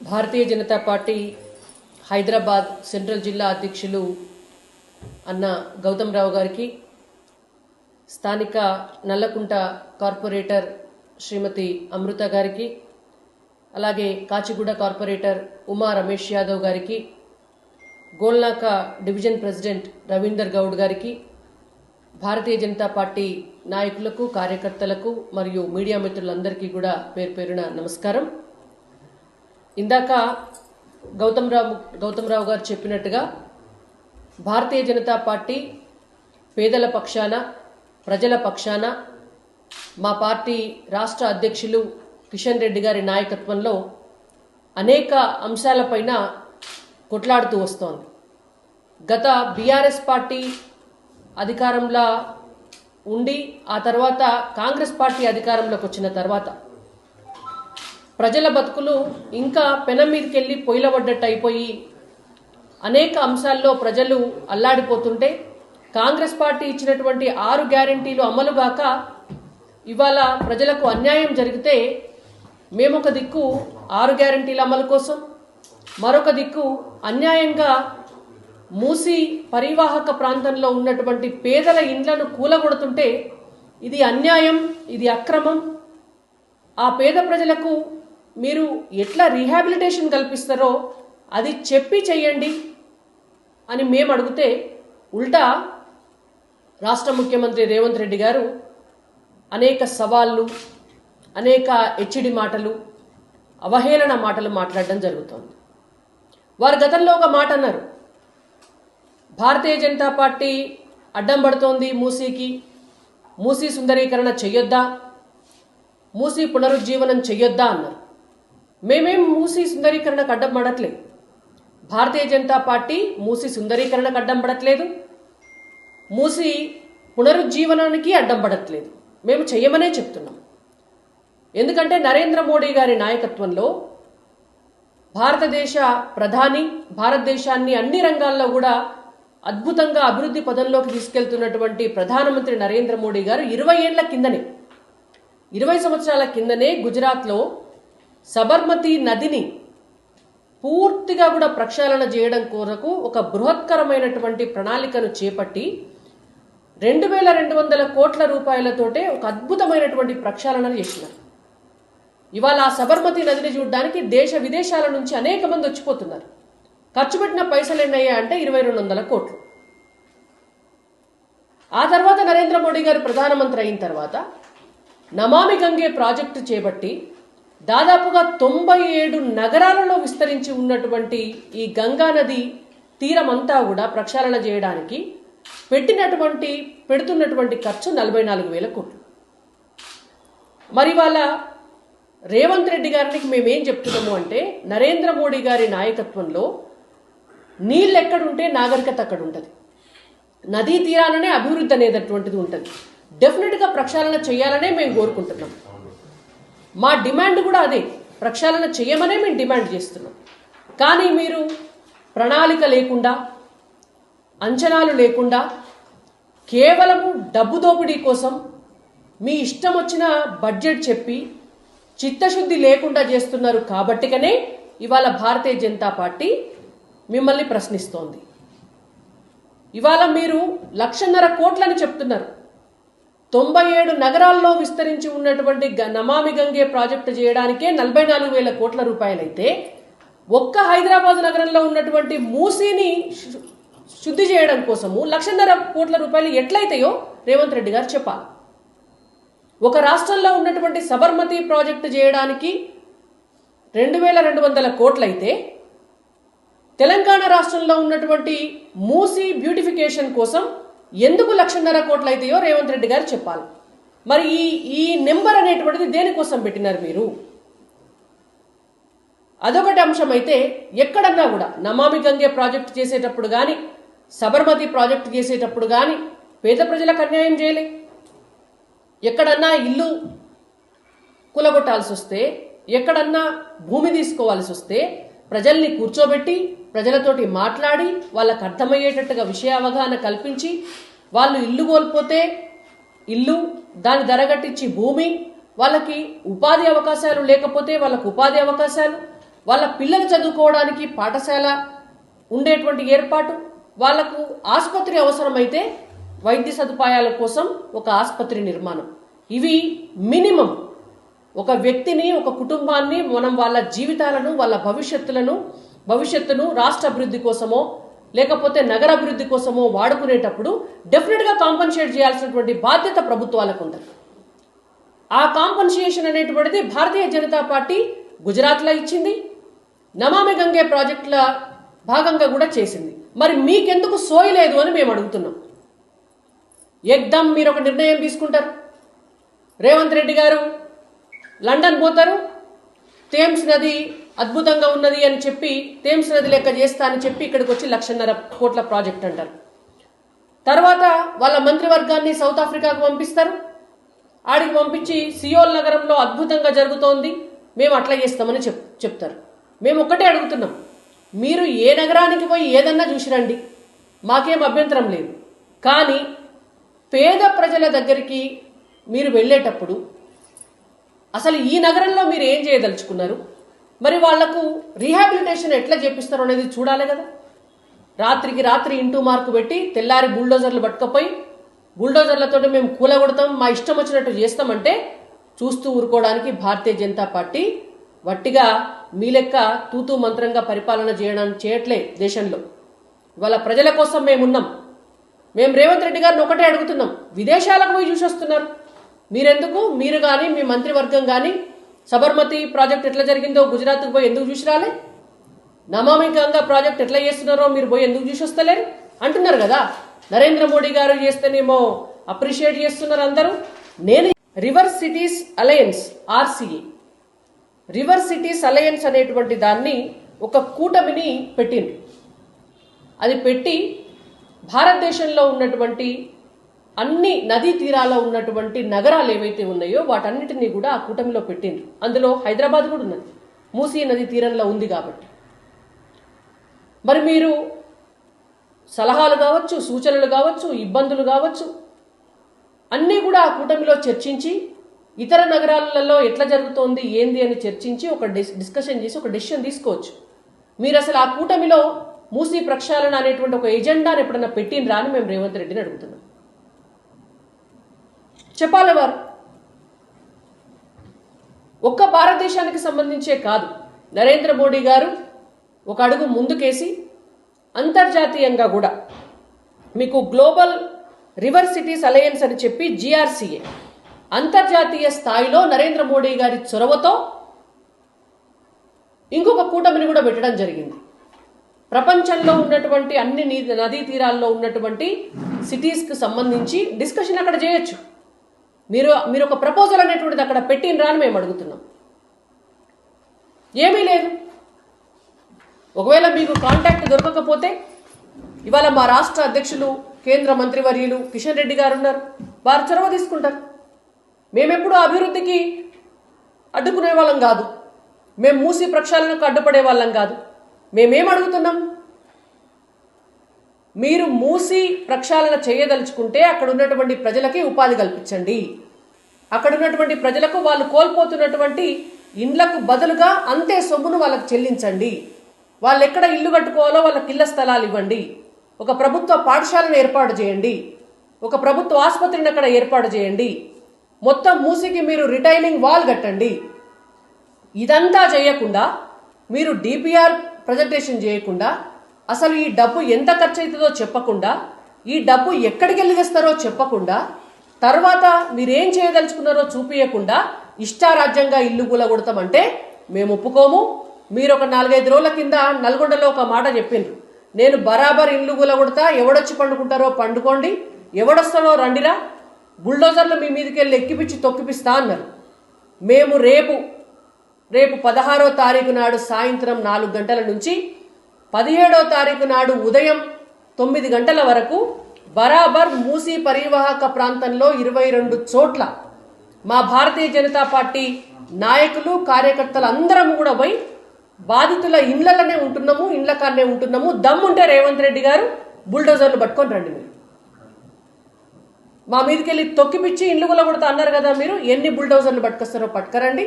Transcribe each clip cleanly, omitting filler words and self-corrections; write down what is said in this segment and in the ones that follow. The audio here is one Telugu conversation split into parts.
భారతీయ జనతా పార్టీ హైదరాబాద్ సెంట్రల్ జిల్లా అధ్యక్షులు అన్న గౌతమ్ రావు గారికి, స్థానిక నల్లకుంట కార్పొరేటర్ శ్రీమతి అమృత గారికి, అలాగే కాచిగూడ కార్పొరేటర్ ఉమా రమేష్ యాదవ్ గారికి, గోల్నాక డివిజన్ ప్రెసిడెంట్ రవీందర్ గౌడ్ గారికి, భారతీయ జనతా పార్టీ నాయకులకు, కార్యకర్తలకు మరియు మీడియా మిత్రులందరికీ కూడా పేరు పేరున నమస్కారం. ఇందాక గౌతమ్ రావు గారు చెప్పినట్టుగా భారతీయ జనతా పార్టీ పేదల పక్షాన, ప్రజల పక్షాన మా పార్టీ రాష్ట్ర అధ్యక్షులు కిషన్ రెడ్డి గారి నాయకత్వంలో అనేక అంశాలపైన కొట్లాడుతూ వస్తోంది. గత బీఆర్ఎస్ పార్టీ అధికారంలో ఉండి ఆ తర్వాత కాంగ్రెస్ పార్టీ అధికారంలోకి వచ్చిన తర్వాత ప్రజల బతుకులు ఇంకా పెనం మీదకెళ్ళి పొయ్యిలబడ్డట్టు అయిపోయి అనేక అంశాల్లో ప్రజలు అల్లాడిపోతుంటే, కాంగ్రెస్ పార్టీ ఇచ్చినటువంటి 6 గ్యారెంటీలు అమలుగాక ఇవాళ ప్రజలకు అన్యాయం జరిగితే మేమొక దిక్కు 6 గ్యారెంటీల అమలు కోసం, మరొక దిక్కు అన్యాయంగా మూసి పరివాహక ప్రాంతంలో ఉన్నటువంటి పేదల ఇండ్లను కూలగొడుతుంటే ఇది అన్యాయం, ఇది అక్రమం. ఆ పేద ప్రజలకు మీరు ఎట్లా రీహాబిలిటేషన్ కల్పిస్తారో అది చెప్పి చెయ్యండి అని మేము అడిగితే, ఉల్టా రాష్ట్ర ముఖ్యమంత్రి రేవంత్ రెడ్డి గారు అనేక సవాళ్ళు, అనేక హెచ్చడి మాటలు, అవహేళన మాటలు మాట్లాడడం జరుగుతోంది. వారు గతంలో ఒక మాట అన్నారు, భారతీయ జనతా పార్టీ అడ్డం పడుతోంది మూసీకి, మూసీ సుందరీకరణ చెయ్యొద్దా, మూసీ పునరుజ్జీవనం చెయ్యొద్దా అన్నారు. మేమేం మూసీ సుందరీకరణకు అడ్డం పడట్లేదు. భారతీయ జనతా పార్టీ మూసీ సుందరీకరణకు అడ్డం పడట్లేదు, మూసీ పునరుజ్జీవనానికి అడ్డం పడట్లేదు. మేము చెయ్యమనే చెప్తున్నాం. ఎందుకంటే నరేంద్ర మోడీ గారి నాయకత్వంలో భారతదేశ ప్రధాని భారతదేశాన్ని అన్ని రంగాల్లో కూడా అద్భుతంగా అభివృద్ధి పదంలోకి తీసుకెళ్తున్నటువంటి ప్రధానమంత్రి నరేంద్ర మోడీ గారు 20 సంవత్సరాల కిందనే గుజరాత్లో సబర్మతి నదిని పూర్తిగా కూడా ప్రక్షాళన చేయడం కొరకు ఒక బృహత్కరమైనటువంటి ప్రణాళికను చేపట్టి 2200 కోట్ల రూపాయలతోటే ఒక అద్భుతమైనటువంటి ప్రక్షాళనలు చేసినారు. ఇవాళ ఆ సబర్మతి నదిని చూడడానికి దేశ విదేశాల నుంచి అనేక మంది వచ్చిపోతున్నారు. ఖర్చు పెట్టిన పైసలు ఎన్నయ్యా అంటే 2200 కోట్లు. ఆ తర్వాత నరేంద్ర మోడీ గారు ప్రధానమంత్రి అయిన తర్వాత నమామి గంగే ప్రాజెక్టు చేపట్టి దాదాపుగా 97 నగరాలలో విస్తరించి ఉన్నటువంటి ఈ గంగా నది తీరమంతా కూడా ప్రక్షాళన చేయడానికి పెడుతున్నటువంటి ఖర్చు 44,000 కోట్లు. మరి వాళ్ళ రేవంత్ రెడ్డి గారికి మేమేం చెప్తున్నాము అంటే, నరేంద్ర మోడీ గారి నాయకత్వంలో నీళ్ళు ఎక్కడుంటే నాగరికత అక్కడ ఉంటుంది, నదీ తీరాలనే అభివృద్ధి అనేటటువంటిది ఉంటుంది. డెఫినెట్గా ప్రక్షాళన చేయాలనే మేము కోరుకుంటున్నాం. మా డిమాండ్ కూడా అదే, ప్రక్షాళన చేయమనే మేము డిమాండ్ చేస్తున్నాం. కానీ మీరు ప్రణాళిక లేకుండా, అంచనాలు లేకుండా, కేవలము డబ్బు దోపిడీ కోసం మీ ఇష్టం వచ్చిన బడ్జెట్ చెప్పి చిత్తశుద్ధి లేకుండా చేస్తున్నారు. కాబట్టికనే ఇవాళ భారతీయ జనతా పార్టీ మిమ్మల్ని ప్రశ్నిస్తోంది. ఇవాళ మీరు 1,50,000 కోట్లని చెప్తున్నారు. 97 నగరాల్లో విస్తరించి ఉన్నటువంటి నమామి గంగే ప్రాజెక్టు చేయడానికే 44,000 కోట్ల రూపాయలైతే, ఒక్క హైదరాబాద్ నగరంలో ఉన్నటువంటి మూసీని శుద్ధి చేయడం కోసము 1,50,000 కోట్ల రూపాయలు ఎట్లయితాయో రేవంత్ రెడ్డి గారు చెప్పాలి. ఒక రాష్ట్రంలో ఉన్నటువంటి సబర్మతి ప్రాజెక్టు చేయడానికి 2,200 కోట్లయితే, తెలంగాణ రాష్ట్రంలో ఉన్నటువంటి మూసీ బ్యూటిఫికేషన్ కోసం ఎందుకు 1,50,000 కోట్లు అయితాయో రేవంత్ రెడ్డి గారు చెప్పాలి. మరి ఈ నెంబర్ అనేటువంటిది దేనికోసం పెట్టినారు మీరు? అదొకటి అంశం అయితే, ఎక్కడన్నా కూడా నమామి గంగే ప్రాజెక్టు చేసేటప్పుడు కానీ, సబర్మతి ప్రాజెక్టు చేసేటప్పుడు కానీ పేద ప్రజలకు అన్యాయం చేయలే. ఎక్కడన్నా ఇల్లు కూలగొట్టాల్సి వస్తే, ఎక్కడన్నా భూమి తీసుకోవాల్సి వస్తే ప్రజల్ని కూర్చోబెట్టి ప్రజలతోటి మాట్లాడి వాళ్ళకు అర్థమయ్యేటట్టుగా విషయ అవగాహన కల్పించి, వాళ్ళు ఇల్లు కోల్పోతే ఇల్లు, దాని ధరగట్టించి భూమి, వాళ్ళకి ఉపాధి అవకాశాలు లేకపోతే వాళ్ళకు ఉపాధి అవకాశాలు, వాళ్ళ పిల్లలు చదువుకోవడానికి పాఠశాల ఉండేటువంటి ఏర్పాటు, వాళ్లకు ఆసుపత్రి అవసరమైతే వైద్య సదుపాయాల కోసం ఒక ఆసుపత్రి నిర్మాణం, ఇవి మినిమం ఒక వ్యక్తిని, ఒక కుటుంబాన్ని మనం వాళ్ళ జీవితాలను, వాళ్ళ భవిష్యత్తును రాష్ట్ర అభివృద్ధి కోసమో లేకపోతే నగర అభివృద్ధి కోసమో వాడుకునేటప్పుడు డెఫినెట్గా కాంపన్సేట్ చేయాల్సినటువంటి బాధ్యత ప్రభుత్వాలకు ఉంటుంది. ఆ కాంపన్సేషన్ అనేటువంటిది భారతీయ జనతా పార్టీ గుజరాత్లో ఇచ్చింది, నమామి గంగే ప్రాజెక్టుల భాగంగా కూడా చేసింది. మరి మీకెందుకు సోయలేదు అని మేము అడుగుతున్నాం. ఎగ్దమ్ మీరు ఒక నిర్ణయం తీసుకుంటారు, రేవంత్ రెడ్డి గారు లండన్ పోతారు, థేమ్స్ నది అద్భుతంగా ఉన్నది అని చెప్పి థేమ్స్ నది లెక్క చేస్తా అని చెప్పి ఇక్కడికి వచ్చి 1,50,000 కోట్ల ప్రాజెక్ట్ అంటారు. తర్వాత వాళ్ళ మంత్రివర్గాన్ని సౌత్ ఆఫ్రికాకు పంపిస్తారు, ఆడికి పంపించి సియోల్ నగరంలో అద్భుతంగా జరుగుతోంది, మేము అట్లా చేస్తామని చెప్తారు. మేము ఒక్కటే అడుగుతున్నాం, మీరు ఏ నగరానికి పోయి ఏదన్నా చూసిరండి, మాకేం అభ్యంతరం లేదు. కానీ పేద ప్రజల దగ్గరికి మీరు వెళ్ళేటప్పుడు అసలు ఈ నగరంలో మీరు ఏం చేయదలుచుకున్నారు, మరి వాళ్లకు రీహాబిలిటేషన్ ఎట్లా చేపిస్తారో అనేది చూడాలి కదా. రాత్రికి రాత్రి ఇంటూ మార్కు పెట్టి తెల్లారి బుల్డోజర్లు పట్టుకపోయి బుల్డోజర్లతో మేము కూలగొడతాం, మా ఇష్టం వచ్చినట్టు చేస్తామంటే చూస్తూ ఊరుకోవడానికి భారతీయ జనతా పార్టీ వట్టిగా మీ లెక్క తూతూ మంత్రంగా పరిపాలన చేయట్లే దేశంలో. ఇవాళ ప్రజల కోసం మేమున్నాం. మేము రేవంత్ రెడ్డి గారిని ఒకటే అడుగుతున్నాం, విదేశాలకు పోయి చూసి వస్తున్నారు, మీరెందుకు, మీరు కానీ మీ మంత్రివర్గం కానీ సబర్మతి ప్రాజెక్ట్ ఎట్లా జరిగిందో గుజరాత్కు పోయి ఎందుకు చూసి రాలే, నమామి గంగా ప్రాజెక్ట్ ఎట్లా చేస్తున్నారో మీరు పోయి ఎందుకు చూసి వస్తలేరు అంటున్నారు కదా. నరేంద్ర మోడీ గారు చేస్తేనేమో అప్రిషియేట్ చేస్తున్నారు అందరూ. నేను river cities alliance RCA, river cities alliance అనేటువంటి దాన్ని ఒక కూటమిని పెట్టింది. అది పెట్టి భారతదేశంలో ఉన్నటువంటి అన్ని నదీ తీరాల్లో ఉన్నటువంటి నగరాలు ఏవైతే ఉన్నాయో వాటన్నిటినీ కూడా ఆ కూటమిలో పెట్టింది. అందులో హైదరాబాద్ కూడా ఉన్నది, మూసీ నది తీరంలో ఉంది కాబట్టి. మరి మీరు సలహాలు కావచ్చు, సూచనలు కావచ్చు, ఇబ్బందులు కావచ్చు, అన్నీ కూడా ఆ కూటమిలో చర్చించి ఇతర నగరాలలో ఎట్లా జరుగుతోంది ఏంది అని చర్చించి ఒక డిస్కషన్ చేసి ఒక డెసిషన్ తీసుకోవచ్చు. మీరు అసలు ఆ కూటమిలో మూసీ ప్రక్షాళన అనేటువంటి ఒక ఎజెండాను ఎప్పుడన్నా పెట్టినరా అని మేము రేవంత్ రెడ్డిని అడుగుతున్నాం. చెప్పాలి వారు. ఒక్క భారతదేశానికి సంబంధించే కాదు, నరేంద్ర మోడీ గారు ఒక అడుగు ముందుకేసి అంతర్జాతీయంగా కూడా మీకు గ్లోబల్ రివర్ సిటీస్ అలయన్స్ అని చెప్పి GRCA అంతర్జాతీయ స్థాయిలో నరేంద్ర మోడీ గారి చొరవతో ఇంకొక కూటమిని కూడా పెట్టడం జరిగింది. ప్రపంచంలో ఉన్నటువంటి అన్ని నదీ తీరాల్లో ఉన్నటువంటి సిటీస్కి సంబంధించి డిస్కషన్ అక్కడ చేయొచ్చు. మీరు ఒక ప్రపోజల్ అనేటువంటిది అక్కడ పెట్టినరా అని మేము అడుగుతున్నాం. ఏమీ లేదు. ఒకవేళ మీకు కాంటాక్ట్ దొరకకపోతే ఇవాళ మా రాష్ట్ర అధ్యక్షులు కేంద్ర మంత్రివర్యులు కిషన్ రెడ్డి గారు ఉన్నారు, వారు చొరవ తీసుకుంటారు. మేమెప్పుడు అభివృద్ధికి అడ్డుకునే వాళ్ళం కాదు, మేము మూసీ ప్రక్షాళనకు అడ్డుపడే వాళ్ళం కాదు. మేమేం అడుగుతున్నాం, మీరు మూసీ ప్రక్షాళన చేయదలుచుకుంటే అక్కడ ఉన్నటువంటి ప్రజలకి ఉపాధి కల్పించండి, అక్కడ ఉన్నటువంటి ప్రజలకు వాళ్ళు కోల్పోతున్నటువంటి ఇండ్లకు బదులుగా అంతే సొమ్మును వాళ్ళకు చెల్లించండి, వాళ్ళు ఎక్కడ ఇల్లు కట్టుకోవాలో వాళ్ళకి ఇళ్ల స్థలాలు ఇవ్వండి, ఒక ప్రభుత్వ పాఠశాలను ఏర్పాటు చేయండి, ఒక ప్రభుత్వ ఆసుపత్రిని అక్కడ ఏర్పాటు చేయండి, మొత్తం మూసీకి మీరు రిటైనింగ్ వాల్ కట్టండి. ఇదంతా చేయకుండా మీరు DPR ప్రజెంటేషన్ చేయకుండా, అసలు ఈ డబ్బు ఎంత ఖర్చు అవుతుందో చెప్పకుండా, ఈ డబ్బు ఎక్కడికి వెళ్ళిస్తారో చెప్పకుండా, తర్వాత మీరేం చేయదలుచుకున్నారో చూపించకుండా ఇష్టారాజ్యంగా ఇల్లు కూలగొడతామంటే మేము ఒప్పుకోము. మీరు ఒక 4-5 రోజుల కింద నల్గొండలో ఒక మాట చెప్పిండ్రు, నేను బరాబర్ ఇల్లు కూలగొడతా, ఎవడొచ్చి పండుకుంటారో పండుకోండి, ఎవడొస్తాడో రండిరా, బుల్డోజర్లు మీ మీదకి వెళ్ళి ఎక్కిపిచ్చి తొక్కిపిస్తా అన్నారు. మేము రేపు 16వ తారీఖు నాడు సాయంత్రం 4 గంటల నుంచి 17వ తారీఖు నాడు ఉదయం 9 గంటల వరకు బరాబర్ మూసీ పరివాహక ప్రాంతంలో 22 చోట్ల మా భారతీయ జనతా పార్టీ నాయకులు కార్యకర్తలు అందరం కూడా పోయి బాధితుల ఇండ్లలోనే ఉంటున్నాము, ఇండ్ల కాడనే ఉంటున్నాము. దమ్ముంటే రేవంత్ రెడ్డి గారు బుల్డోజర్లు పట్టుకొని రండి. మీరు మా మీదకి వెళ్ళి తొక్కిపిచ్చి ఇండ్లు కూలగొడతా అన్నారు కదా, మీరు ఎన్ని బుల్డోజర్లు పట్టుకొస్తారో పట్టుకరండి,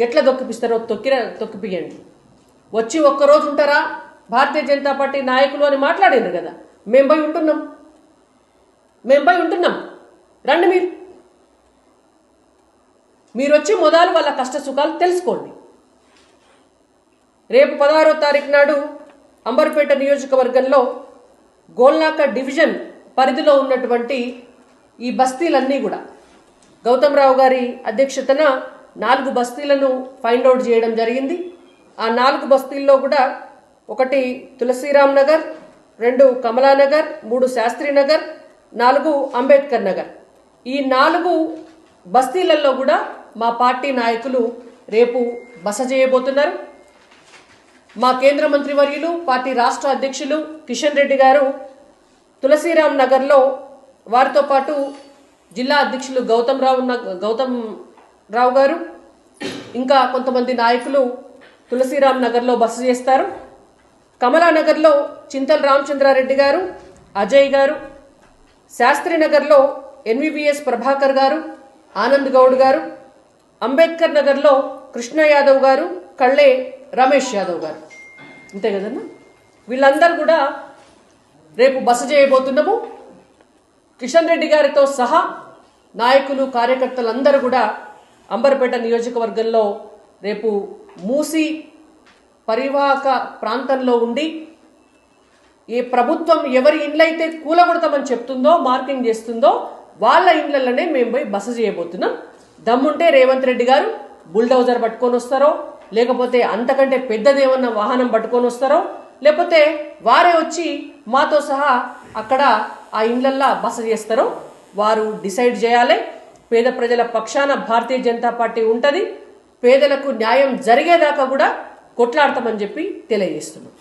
ఎట్లా తొక్కిపిస్తారో తొక్కిపియండి. వచ్చి ఒక్కరోజు ఉంటారా భారతీయ జనతా పార్టీ నాయకులు అని మాట్లాడారు కదా. మేము పోయి ఉంటున్నాం, రండి మీరు వచ్చి మొదలు వాళ్ళ కష్ట సుఖాలు తెలుసుకోండి. రేపు 16వ తారీఖు నాడు అంబర్పేట నియోజకవర్గంలో గోల్నాక డివిజన్ పరిధిలో ఉన్నటువంటి ఈ బస్తీలన్నీ కూడా గౌతమ్ రావు గారి అధ్యక్షతన 4 బస్తీలను ఫైండ్ అవుట్ చేయడం జరిగింది. ఆ 4 బస్తీల్లో కూడా 1 తులసిరామ్ నగర్, 2 కమలానగర్, 3 శాస్త్రి నగర్, 4 అంబేద్కర్ నగర్. ఈ 4 బస్తీలలో కూడా మా పార్టీ నాయకులు రేపు బస చేయబోతున్నారు. మా కేంద్ర మంత్రివర్యులు పార్టీ రాష్ట్ర అధ్యక్షులు కిషన్ రెడ్డి గారు తులసిరామ్ నగర్లో వారితో పాటు జిల్లా అధ్యక్షులు గౌతమ్ రావు గారు ఇంకా కొంతమంది నాయకులు తులసిరామ్ నగర్లో బస చేస్తారు. కమలానగర్లో చింతల రామచంద్రారెడ్డి గారు, అజయ్ గారు, శాస్త్రి నగర్లో ఎన్విబిఎస్ ప్రభాకర్ గారు, ఆనంద్ గౌడ్ గారు, అంబేద్కర్ నగర్లో కృష్ణ యాదవ్ గారు, కళ్ళే రమేష్ యాదవ్ గారు. అంతే కదన్నా, వీళ్ళందరూ కూడా రేపు బస చేయబోతున్నాము. కిషన్ రెడ్డి గారితో సహా నాయకులు కార్యకర్తలందరూ కూడా అంబర్పేట నియోజకవర్గంలో రేపు మూసి పరివాహక ప్రాంతంలో ఉండి ఏ ప్రభుత్వం ఎవరి ఇండ్లైతే కూలగొడతామని చెప్తుందో మార్కింగ్ చేస్తుందో వాళ్ళ ఇండ్లలోనే మేము పోయి బస చేయబోతున్నాం. దమ్ముంటే రేవంత్ రెడ్డి గారు బుల్డోజర్ పట్టుకొని వస్తారో, లేకపోతే అంతకంటే పెద్దదేమన్నా వాహనం పట్టుకొని వస్తారో, లేకపోతే వారే వచ్చి మాతో సహా అక్కడ ఆ ఇండ్లల్లో బస చేస్తారో వారు డిసైడ్ చేయాలి. పేద ప్రజల పక్షాన భారతీయ జనతా పార్టీ ఉంటుంది. పేదలకు న్యాయం జరిగేదాకా కూడా కొట్లాడతామని చెప్పి తెలియజేస్తున్నాం.